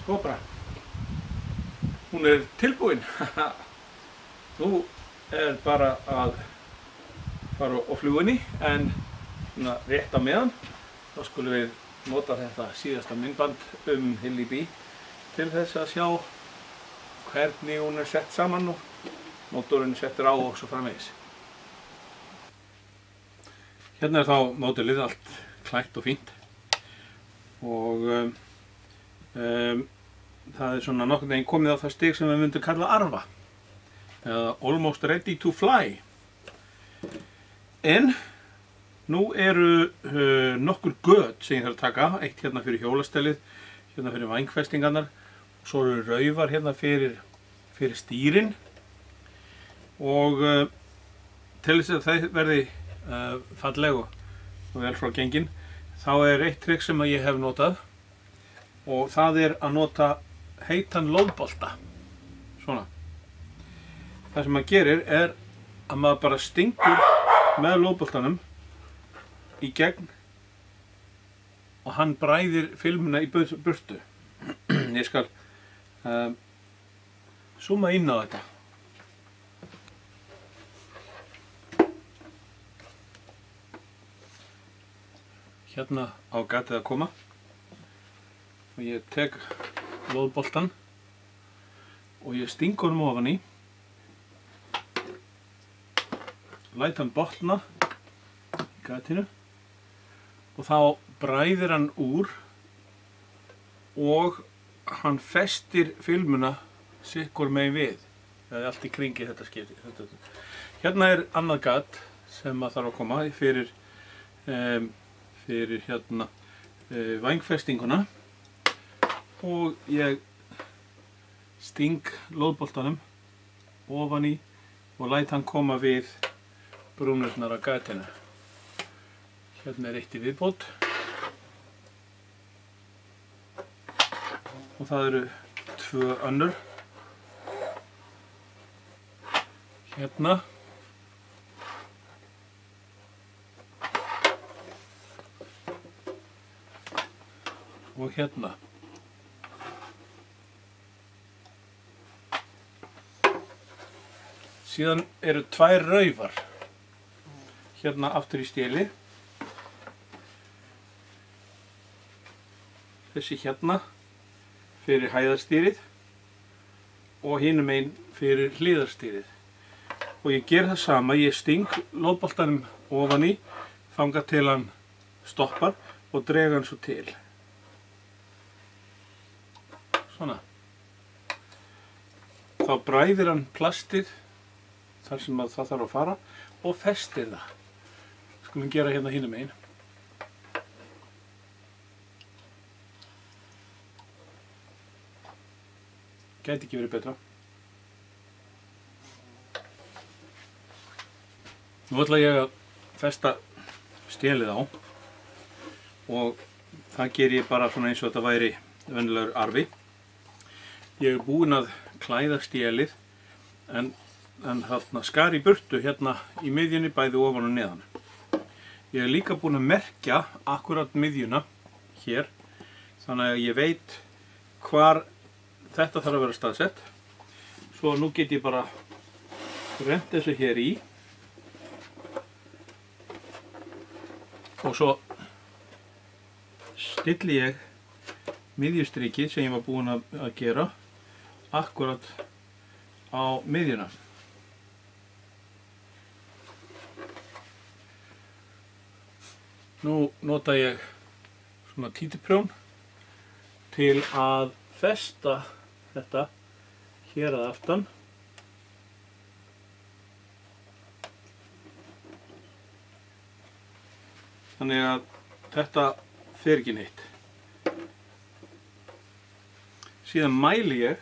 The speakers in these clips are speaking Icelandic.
Kobra. Hún er tilbúin. Nú er bara að fara á flugunni en svona rétt á meðan þá skulum við nota þetta síðasta myndband Hilly Bee til þess að sjá hvernig hún er sett saman og mótorinn settur á og svo framvegis. Hérna er þá módelið allt klætt og fínt og það er svona nokkurn veginn komið á það stig sem við myndum kalla arfa eða almost ready to fly. En nú eru nokkur göt sem ég þarf að taka, eitt hérna fyrir hjólastelið, hérna fyrir vængfestingarnar, svo eru raufar hérna fyrir stýrin og til þess að það verði falleg og vel frá gengin, þá er eitt trikk sem ég hef notað og það er að nota heitan loðbolta. Svona. Það sem maður gerir er að maður bara stingur með loðboltanum í gegn og hann bræðir filmuna í burtu. Ég skal zooma inn á þetta. Hérna á gatið að koma og ég tek loðboltan og ég sting honum ofan í, læt hann botna í gatinu og þá bræðir hann úr og hann festir filmuna sikkur megin við. Það er allt í kringi þetta skipti. Hérna er annað gat sem að þarf að koma fyrir hérna vængfestinguna og ég sting loðboltanum ofan í og læt hann koma við brúnirnar á gatinu. Hérna er eitt í viðbót og það eru 2 önnur. Hérna og hérna. Síðan eru 2 raufar hérna aftur í stélið. Þessi hérna fyrir hæðarstýrið og hinum megin fyrir hliðarstýrið. Og ég ger það sama, ég sting loðboltanum ofan í, þangað til hann stoppar og dreg hann svo til. Svona. Þá bræðir hann plastið þar sem það þarf að fara og festir það. Skulum gera hérna hinum megin. Gæti ekki verið betra. Nú ætla ég að festa stélið á og það ger ég bara svona eins og þetta væri venjulegur arfi. Ég er búinn að klæða stélið en þarna skar í burtu hérna í miðjunni bæði ofan og neðan. Ég er líka búinn að merkja akkurat miðjuna hér þannig að ég veit hvar þetta þarf að vera staðsett. Svo nú get ég bara rennt þessu hér í og svo stilli ég miðjustrikið sem ég var búinn að gera akkurat á miðjuna. Nú nota ég svona títuprjón til að festa þetta hér að aftan. Þannig að þetta fer ekki neitt. Síðan mæli ég,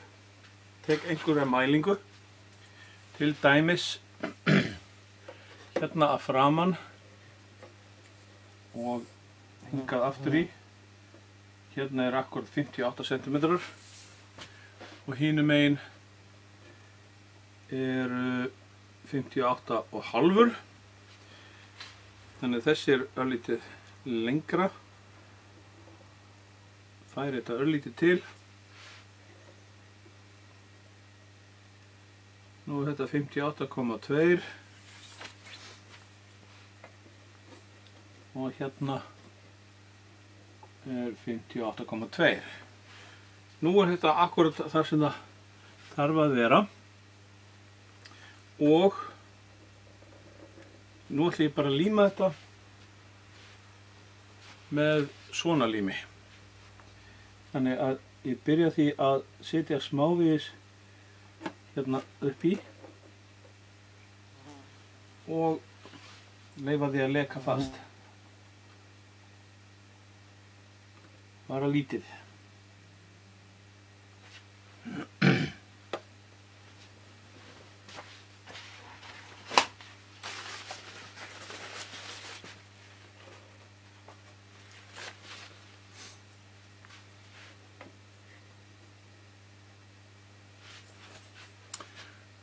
tek einhverja mælingu, til dæmis hérna að framan og hingað aftur í. Hérna er akkurat 58 cm og hinum megin eru 58,5. Þannig að þessi er örlítið lengra. Færi þetta örlítið til Nú er þetta 58,2 og hérna er 58,2. Nú er þetta akkurat þar sem það þarf að vera og nú ætlum ég bara að líma þetta með svona lími. Þannig að ég byrja því að setja smávegis hérna upp í og leyfa því að leka fast. Bara lítið.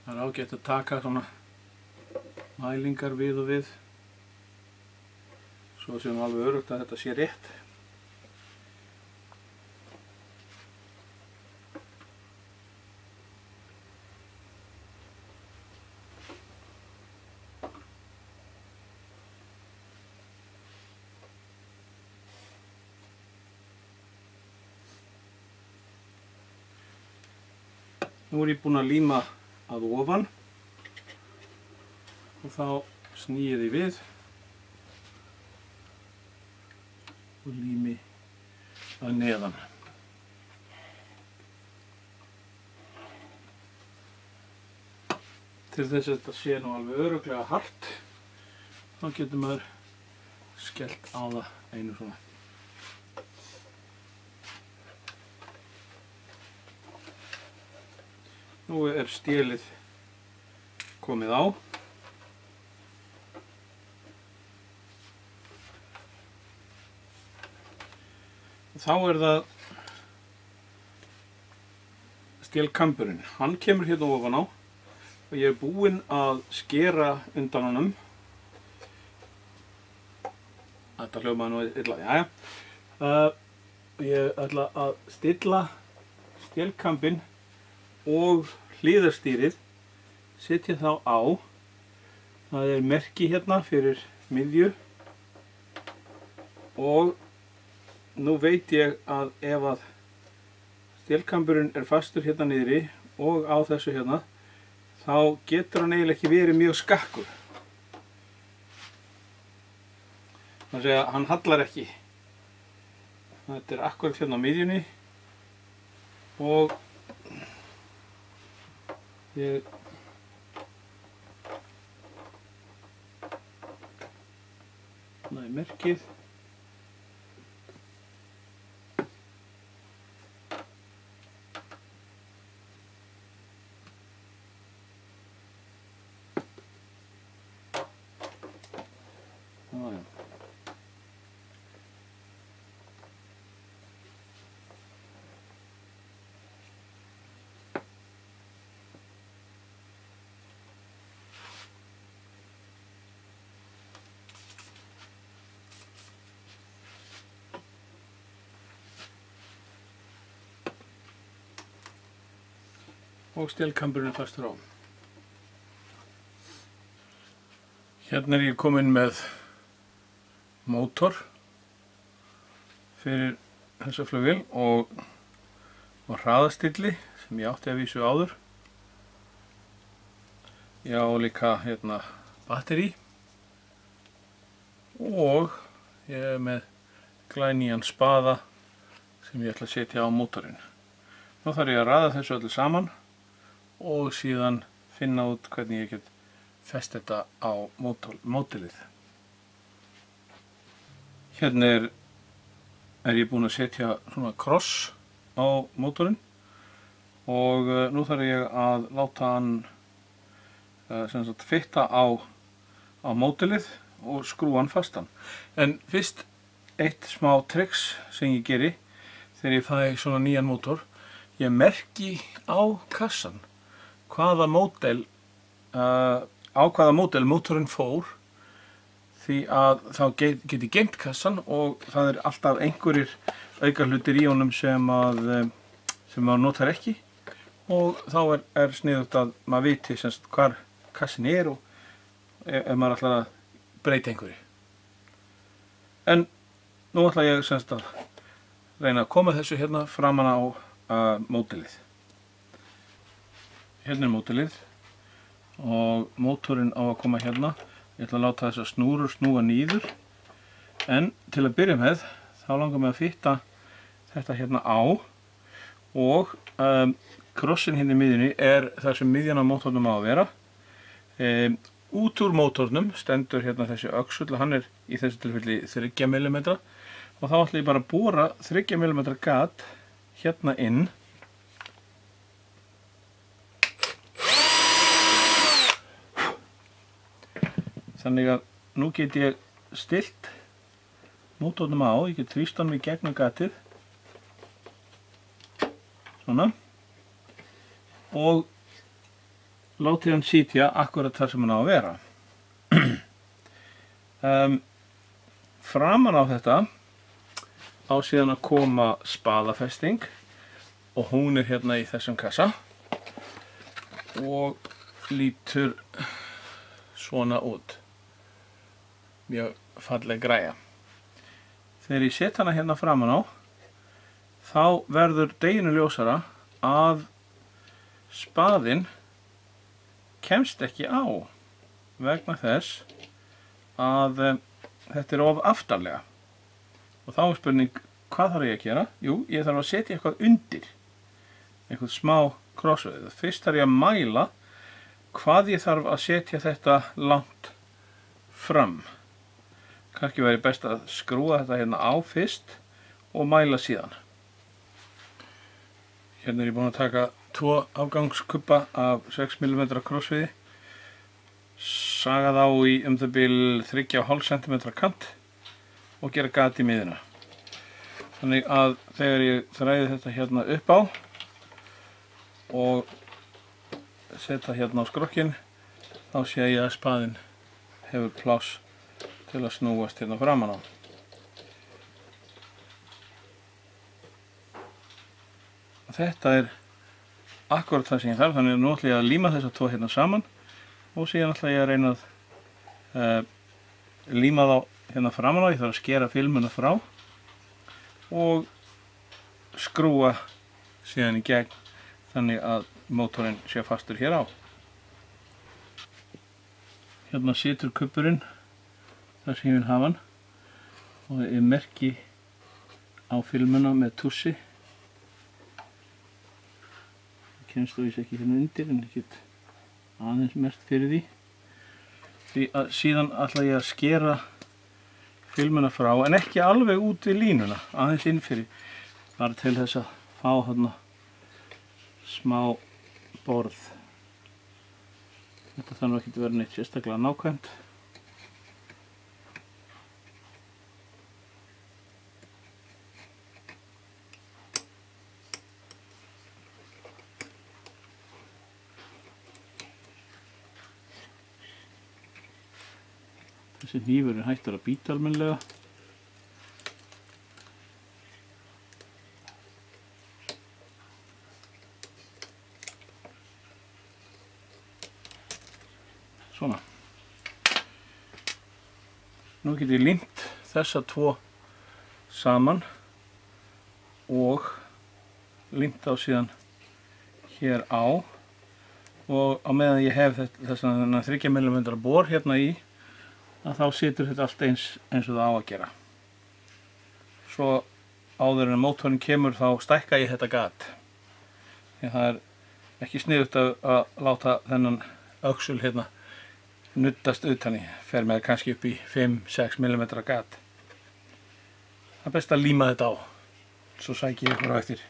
Það er ágætt að taka svona mælingar við og við svo sem alveg öruggt að þetta sé rétt. Nú er ég búinn að líma að ofan og þá sný ég því við og lími að neðan. Til þess að þetta sé nú alveg örugglega hart þá getur maður skellt á það einu svona. Nú er stélið komið á. Þá er það stélkamburinn. Hann kemur hérna ofan á og ég er búinn að skera undan honum. Þetta hljómaði nú illa, jæja. Ég ætla að stilla stélkambinn og hliðarstýrið, setja þá á. Það er merki hérna fyrir miðju og nú veit ég að ef að stélkamburinn er fastur hérna niðri og á þessu hérna þá getur hann eiginlega ekki verið mjög skakkur. Það segja að hann hallar ekki. Þetta er akkurat hérna á miðjunni og ég næði merkið. Og stélkamburinn er fastur á. Hérna er ég kominn með mótor fyrir þessa flugvél og hraðastilli sem ég átti að vísu áður. Ég á líka hérna batteri og ég er með glænýjan spaða sem ég ætla að setja á mótorinn. Nú þarf ég að raða þessu öllu saman og síðan finna út hvernig ég get fest þetta á mótilið. Hérna er ég búinn að setja svona kross á mótorinn og nú þarf ég að láta hann sem sagt fitta á mótilið og skrúa hann fastan. En fyrst eitt smá tricks sem ég geri þegar ég fæ svona nýjan mótor. Ég merki á kassan hvaða módel mótorinn fór því að þá get ég geymt kassan og það er alltaf einhverjir aukahlutir í honum sem maður notar ekki og þá er sniðugt að maður viti semst hvar kassin og ef maður ætlar að breyta einhverju. En nú ætla ég semst að reyna að koma þessu hérna framan á módelið. Hérna módelið og mótorinn á að koma hérna. Ég ætla að láta þessa snúrur snúa niður, en til að byrja með þá langar mig að fitta þetta hérna á og krossin hérna í miðjunni þar sem miðjan á mótornum á að vera. Út úr mótornum stendur hérna þessi öxull, hann í þessu tilfelli 3 mm og þá ætla ég bara að bora 3 mm gat hérna inn. Þannig að nú get ég stillt mótornum á, ég get þrýst honum í gegnum gatið, svona, og látið hann sitja akkurat þar sem hann á að vera. Framan á þetta á síðan að koma spaðafesting og hún hérna í þessum kassa og lítur svona út. Mjög falleg græja. Þegar ég set hana hérna framan á þá verður deginum ljósara að spaðinn kemst ekki á vegna þess að þetta of aftarlega. Og þá spurning, hvað þarf ég að gera? Jú, ég þarf að setja eitthvað undir, eitthvað smá krossveið. Fyrst þarf ég að mæla hvað ég þarf að setja þetta langt fram. Kannski væri best að skrúa þetta hérna á fyrst og mæla síðan. Hérna ég búinn að taka 2 afgangskubba af 6 mm krossviði, saga þá í það bil 3,5 cm kant og gera gat í miðjuna. Þannig að þegar ég þræði þetta hérna upp á og setja hérna á skrokkinn, þá sé ég að spaðinn hefur pláss til að snúast hérna framan á. Þetta akkurat það sem ég þarf, þannig að nú ætla ég að líma þessa 2 hérna saman og síðan ætla ég að reyna að líma þá hérna framan á. Ég þarf að skera filmuna frá og skrúa síðan í gegn þannig að mótorinn sé fastur hér á. Hérna situr kubburinn þar sem ég vil hafa hann og ég merki á filmuna með tussi. Kemst þú ekki hérna undir en ég get aðeins merkt fyrir því. Því að síðan ætla ég að skera filmuna frá en ekki alveg út við línuna, aðeins inn fyrir, bara til þess að fá þarna smá borð. Þetta þarf ekki að vera neitt sérstaklega nákvæmt. Þessi hnífur hættur að bíta almennilega. Svona. Nú get ég límt þessa 2 saman og límt þá síðan hér á og á meðan ég hef þessan 3 mm bor hérna í, að þá situr þetta allt eins og það á að gera. Svo áður en mótorinn kemur þá stækka ég þetta gat. Því það ekki sniðugt að láta þennan öxul hérna nuddast utan í, fer með kannski upp í 5-6 mm gat. Það best að líma þetta á, svo sæki ég ykkur á eftir.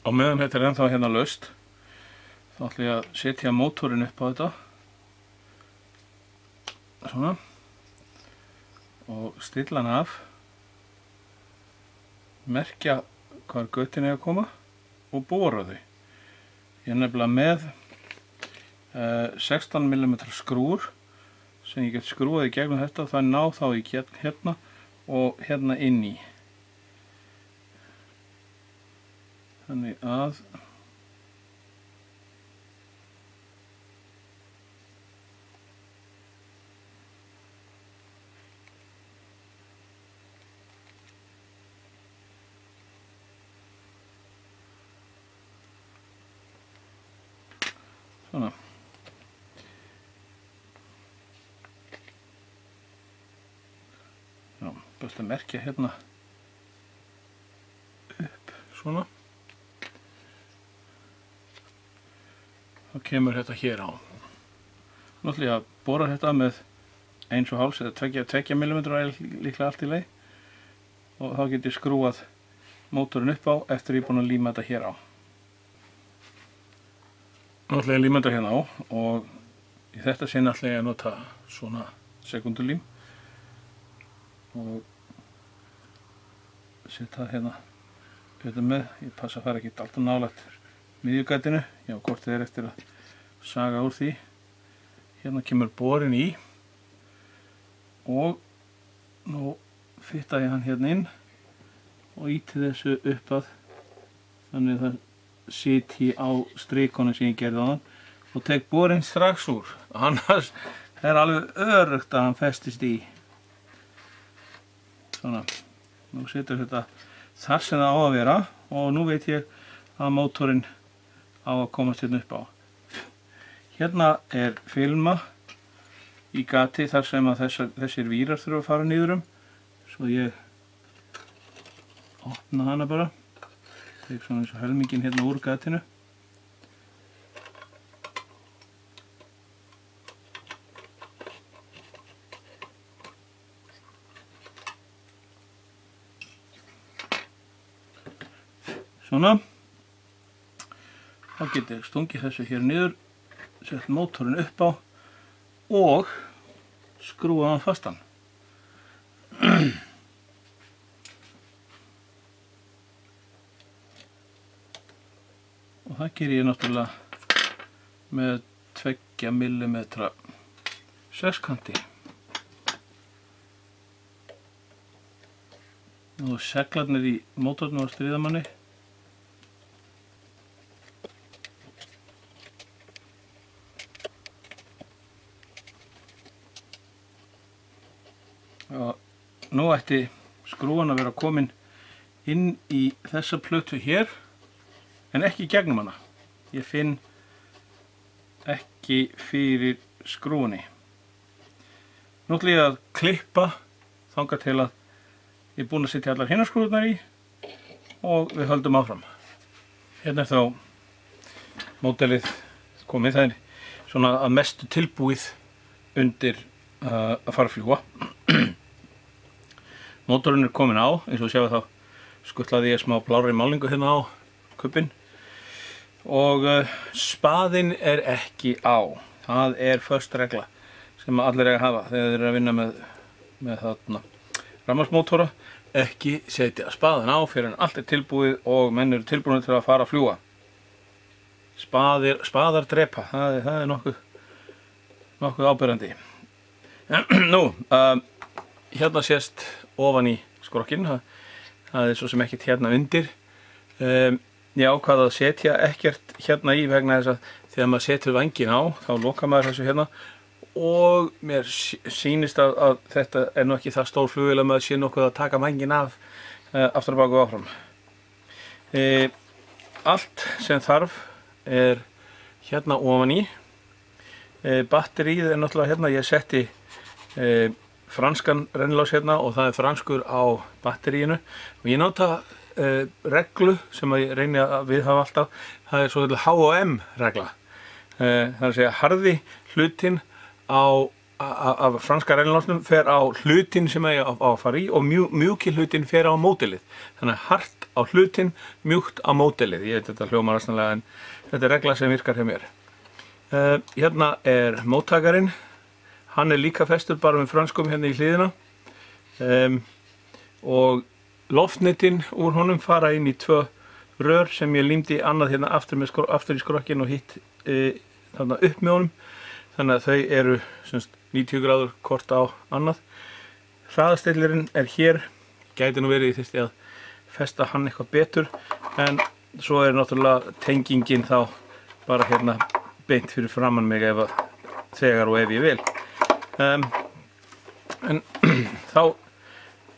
Á meðan þetta ennþá hérna laust, þá ætla ég að setja mótorinn upp á þetta, svona, og stilla hann af, merkja hvar götin að koma og bora þau. Ég nefnilega með 16 mm skrúur sem ég get skrúað í gegnum þetta, það ná þá í gegn hérna og hérna inn í. Þannig að svona. Já, best að merkja hérna upp svona. Þá kemur þetta hér á. Náttúrulega borar þetta með 1,5 eða 2 mm er líklega allt í leið og þá get ég skrúað mótorinn upp á eftir ég búin að líma þetta hér á. Náttúrulega líma þetta hérna á og í þetta sinn ætla ég að nota svona sekundulím og setja hérna með. Ég passa að fara ekki alltaf nálægt miðjugætinu, já hvort þið eftir að saga úr því. Hérna kemur borinn í og nú fitta ég hann hérna inn og íti þessu upp að þannig að það sitji á strikunum sem ég gerði á hann og tek borinn strax úr, annars er alveg öruggt að hann festist í. Svona, nú setur þetta þar sem það á að vera og nú veit ég að mótorinn á að komast hérna upp á. Hérna er filma í gati þar sem að þessir vírar þurfa að fara niður svo ég opna hana bara, tek svona eins og helminginn hérna úr gatinu. Svona. Þá get ég stungið þessu hér niður, sett mótorinn upp á og skrúa hann fastan. Og það ger ég náttúrulega með 2 mm sexkanti. Og seglarnir í mótornum á stríðamanni. Og nú ætti skrúan að vera komin inn í þessa plötu hér en ekki gegnum hana. Ég finn ekki fyrir skrúunni. Nú ætla ég að klippa þangað til að ég er búinn að setja allar hinar skrúðurnar í og við höldum áfram. Hérna er þá módelið komið, það er svona að mestu tilbúið undir að fara að fljúga. Mótorinn er komin á, eins og sjáu þá skuttlaði ég smá blárri málingu hérna á kubbinn og spaðinn er ekki á. Það er föst regla sem allir eiga að hafa þegar þeir eru að vinna með þarna rafmagnsmótora. Ekki setja spaðinn á fyrir en allt er tilbúið og menn eru tilbúin til að fara að fljúga. Spaðar drepa, það er nokkuð áberandi. Nú, hérna sést ofan í skrokkinn, það er svo sem ekkert hérna undir. Ég ákvað að setja ekkert hérna í vegna þess að þegar maður setur vænginn á þá lokar maður þessu hérna og mér sýnist að þetta er nú ekki það stór flugvél að maður sé nokkuð að taka vænginn af aftur á bak og áfram. Allt sem þarf er hérna ofan í. Batterið er náttúrulega hérna, ég setti franskan rennilás hérna og það er franskur á batteríinu og ég nota reglu sem ég reyni að viðhafa alltaf. Það er svo H&M regla. Það er að segja harði hlutinn af franska rennilásnum fer á hlutinn sem ég á að fara í og mjúki hlutinn fer á módelið. Þannig að hart á hlutinn, mjúkt á módelið. Ég veit þetta hljómar aðsannlega en þetta er regla sem virkar hjá mér. Hérna er móttakarinn. Hann er líka festur bara með franskum hérna í hliðina og loftnetin úr honum fara inn í 2 rör sem ég límdi annað hérna aftur í skrokkinn og hitt þarna upp með honum. Þannig að þau eru 90 gráður hvort á annað. hraðastillirinn er hér. Gæti nú verið, ég þyrfti að festa hann eitthvað betur, en svo er náttúrulega tengingin þá bara hérna beint fyrir framann mig þegar og ef ég vil. En þá er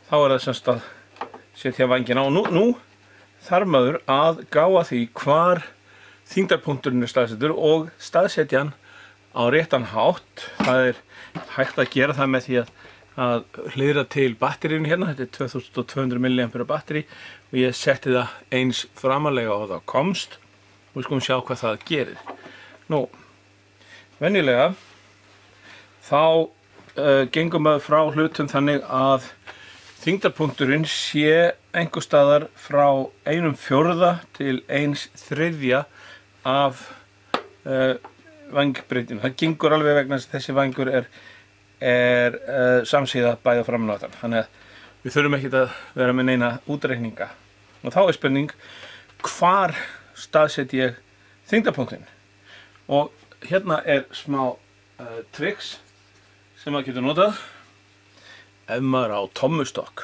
það semst að setja vængina á. Nú þarf maður að gá að því hvar þyngdarpunkturinn er staðsettur og staðsetja hann á réttan hátt. Það er hægt að gera það með því að hliðra til batterínu hérna. Þetta er 2200 mAh batteri og ég setti það eins framarlega og það komst og við skulum sjá hvað það gerir. Nú, venjulega þá gengum maður frá hlutum þannig að þyngdarpunkturinn sé einhver staðar frá 1/4 til 1/3 af vangbreydinu. Það gengur alveg vegna þess að þessi vangur er samsíða bæði framan og aftan. Þannig að við þurfum ekki að vera með neina útreikninga. Og þá er spurning, hvar staðset ég þyngdarpunktinn? Og hérna er smá tricks sem maður getur notað ef maður á tommustokk.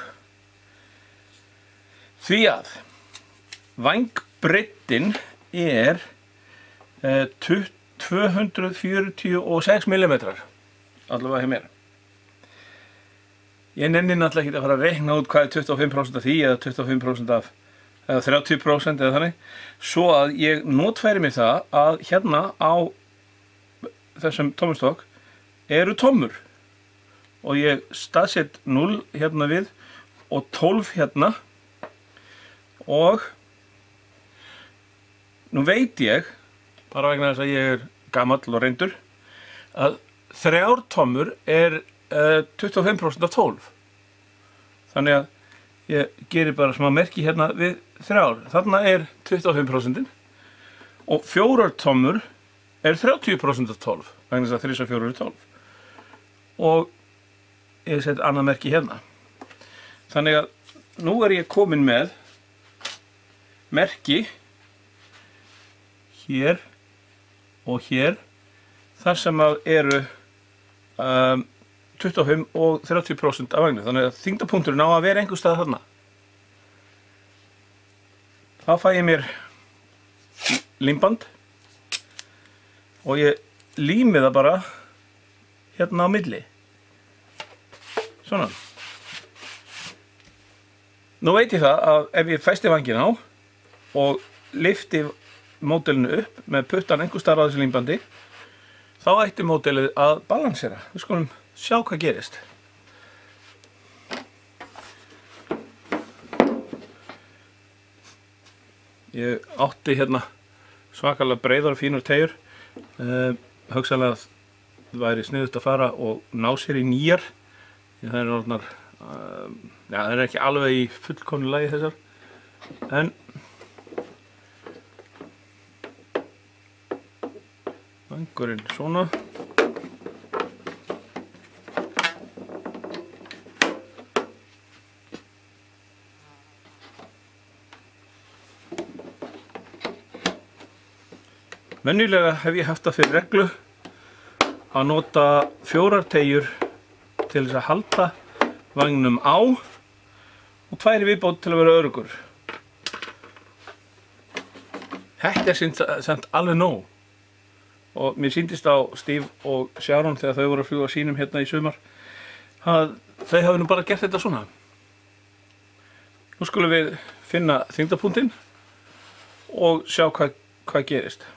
Því að vangbreiddin er 246 mm, allavega hjá mér. Ég nenni náttúrulega ekki að fara að reikna út hvað er 25% af því eða 25% af eða 30% eða þannig, svo að ég notfæri mig það að hérna á þessum tommustokk eru tommur og ég staðsett 0 hérna við og 12 hérna og nú veit ég, bara vegna þess að ég er gamall og reyndur, að 3 tommur er 25% af 12. Þannig að ég gerir bara smá merki hérna við 3. Þarna er 25% og 4 tommur er 30% af 12. Vegna þess að 3 og 4 er 12. Og ég set annað merki hérna. Þannig að nú er ég komin með merki hér og hér þar sem að eru 25 og 30% af vagnu. Þannig að þyngdarpunkturinn á að vera einhver stað þarna. Þá fæ ég mér límband og ég lími það bara hérna á milli. Svona. Nú veit ég það að ef ég festi vanginn á og lyfti módelinu upp með puttan einhver staðar á þessu límbandi, þá ætti módelið að balansera. Við skulum sjá hvað gerist. Ég átti hérna svakalega breiðar og fínur teygjur. Hugsanlega væri sniðugt að fara og ná sér í nýjar. Það er orðnar, það er ekki alveg í fullkomnu lagi þessar. En vangurinn svona. Venjulega hef ég haft það fyrir reglu að nota 4 teygjur til þess að halda vagnum á og 2 í viðbót til að vera öruggur. Þetta er samt alveg nóg. Og mér sýndist á Steve og Sharon þegar þau voru að fljúga sínum hérna í sumar að þau hafi nú bara gert þetta svona. Nú skulum við finna þyngdarpunktinn og sjá hvað gerist.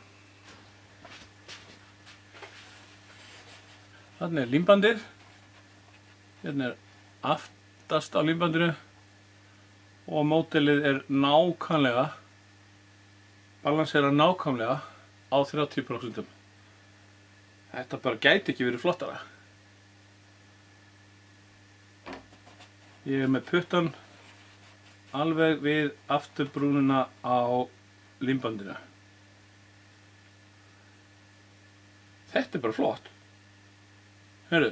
Þarna er límbandið, hérna er aftast á límbandinu og módelið er nákvæmlega, balansera nákvæmlega á 30%. Þetta bara gæti ekki verið flottara. Ég er með puttan alveg við afturbrúnina á límbandinu. Þetta er bara flott. Heyrðu.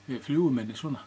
Við fljúgum henni svona.